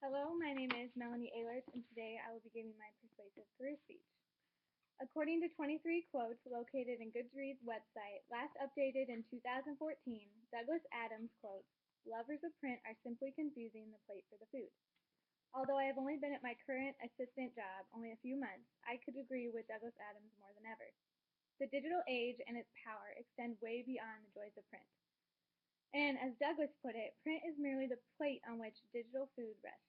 Hello, my name is Melanie Ehlert, and today I will be giving my persuasive career speech. According to 23 quotes located in Goodreads' website, last updated in 2014, Douglas Adams quotes, "Lovers of print are simply confusing the plate for the food." Although I have only been at my current assistant job only a few months, I could agree with Douglas Adams more than ever. The digital age and its power extend way beyond the joys of print. And as Douglas put it, print is merely the plate on which digital food rests.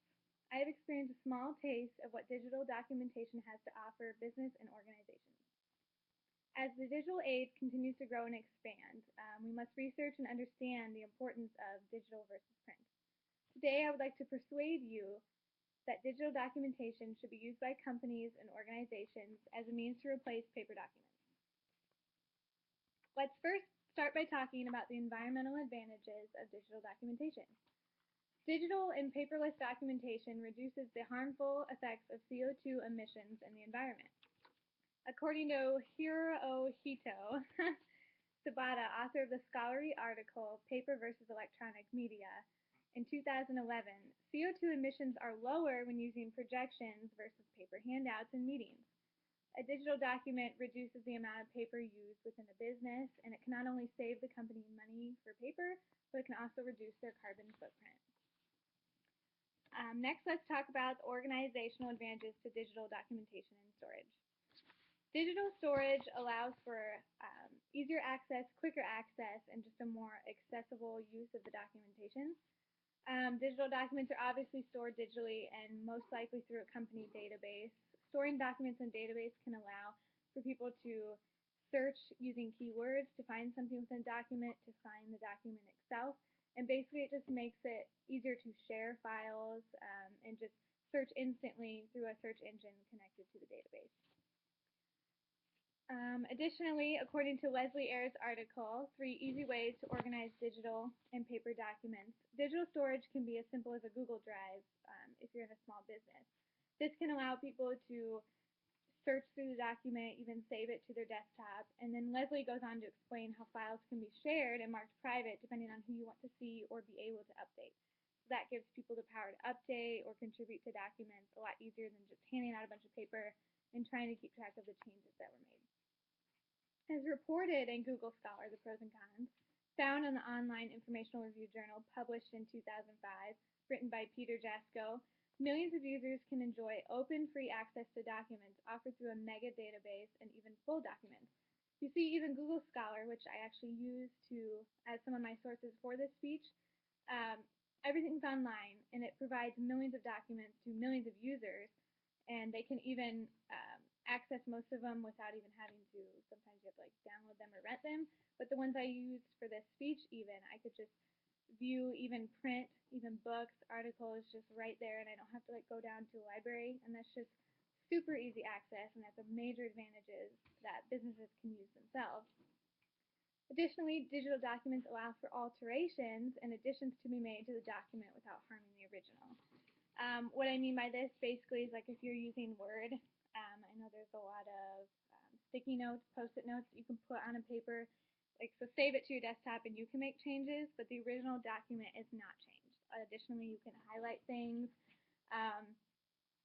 I have experienced a small taste of what digital documentation has to offer business and organizations. As the digital age continues to grow and expand, we must research and understand the importance of digital versus print. Today, I would like to persuade you that digital documentation should be used by companies and organizations as a means to replace paper documents. Let's first start by talking about the environmental advantages of digital documentation. Digital and paperless documentation reduces the harmful effects of CO2 emissions in the environment. According to Hirohito Sabata, author of the scholarly article Paper versus Electronic Media, in 2011, CO2 emissions are lower when using projections versus paper handouts in meetings. A digital document reduces the amount of paper used within a business, and it can not only save the company money for paper, but it can also reduce their carbon footprint. Next, let's talk about the organizational advantages to digital documentation and storage. Digital storage allows for easier access, quicker access, and just a more accessible use of the documentation. Digital documents are obviously stored digitally and most likely through a company database. Storing documents in a database can allow for people to search using keywords to find something within a document, to find the document itself, and basically it just makes it easier to share files and just search instantly through a search engine connected to the database. Additionally, according to Leslie Ayer's article, 3 Easy Ways to Organize Digital and Paper Documents, digital storage can be as simple as a Google Drive if you're in a small business. This can allow people to search through the document, even save it to their desktop, and then Leslie goes on to explain how files can be shared and marked private depending on who you want to see or be able to update. So that gives people the power to update or contribute to documents a lot easier than just handing out a bunch of paper and trying to keep track of the changes that were made. As reported in Google Scholar, the pros and cons, found in the online informational review journal published in 2005, written by Peter Jasko, millions of users can enjoy open, free access to documents offered through a mega database and even full documents. You see, even Google Scholar, which I actually use as some of my sources for this speech, everything's online, and it provides millions of documents to millions of users, and they can even access most of them without even having to, sometimes you have to download them or rent them, but the ones I used for this speech even, I could just view even print, even books, articles just right there, and I don't have to go down to a library, and that's just super easy access, and that's a major advantages that businesses can use themselves. Additionally, digital documents allow for alterations and additions to be made to the document without harming the original. What I mean by this basically is if you're using Word, I know there's a lot of sticky notes, post-it notes that you can put on a paper, so save it to your desktop and you can make changes, but the original document is not changed. Additionally, you can highlight things.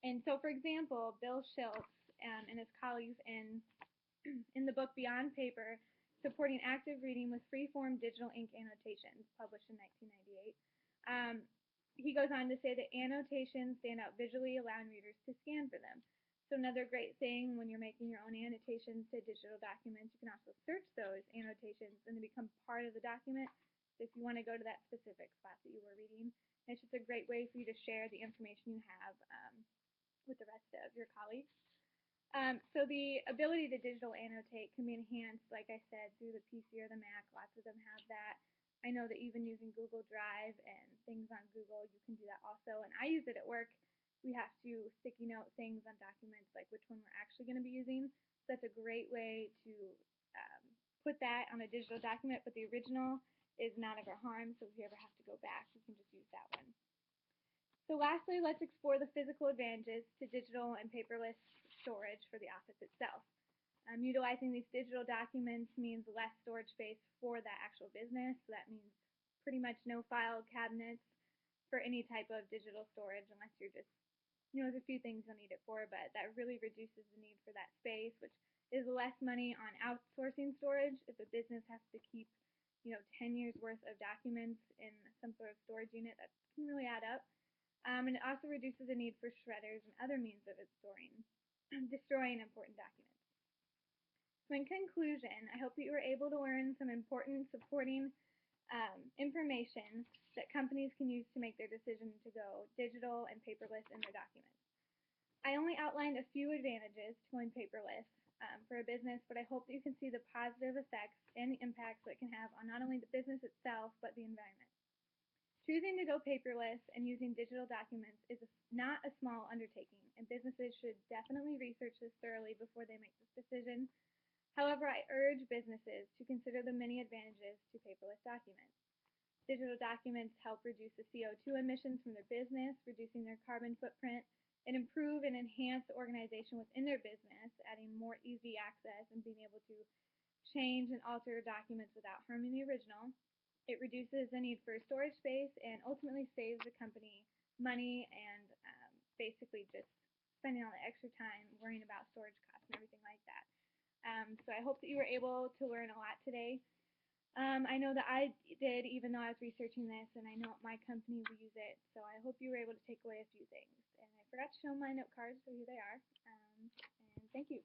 And so, for example, Bill Schiltz and his colleagues in the book Beyond Paper, Supporting Active Reading with Freeform Digital Ink Annotations, published in 1998, he goes on to say that annotations stand out visually, allowing readers to scan for them. So another great thing when you're making your own annotations to digital documents, you can also search those annotations and they become part of the document. So if you want to go to that specific spot that you were reading, it's just a great way for you to share the information you have with the rest of your colleagues. So the ability to digital annotate can be enhanced, like I said, through the PC or the Mac. Lots of them have that. I know that even using Google Drive and things on Google, you can do that also. And I use it at work. We have to sticky note things on documents, like which one we're actually going to be using. So that's a great way to put that on a digital document, but the original is not ever harmed. So if you ever have to go back, you can just use that one. So lastly, let's explore the physical advantages to digital and paperless storage for the office itself. Utilizing these digital documents means less storage space for that actual business. So that means pretty much no file cabinets. for any type of digital storage unless you're just, there's a few things you'll need it for, but that really reduces the need for that space, which is less money on outsourcing storage. If a business has to keep, 10 years worth of documents in some sort of storage unit, that can really add up. And it also reduces the need for shredders and other means of destroying important documents. So in conclusion, I hope that you were able to learn some important supporting information that companies can use to make their decision to go digital and paperless in their documents. I only outlined a few advantages to going paperless for a business, but I hope that you can see the positive effects and the impacts that it can have on not only the business itself, but the environment. Choosing to go paperless and using digital documents is not a small undertaking, and businesses should definitely research this thoroughly before they make this decision. However, I urge businesses to consider the many advantages to paperless documents. Digital documents help reduce the CO2 emissions from their business, reducing their carbon footprint, and improve and enhance the organization within their business, adding more easy access and being able to change and alter documents without harming the original. It reduces the need for storage space and ultimately saves the company money and basically just spending all the extra time worrying about storage costs and everything like that. So I hope that you were able to learn a lot today. I know that I did, even though I was researching this, and I know at my company we use it, so I hope you were able to take away a few things. And I forgot to show my note cards, so here they are. And thank you.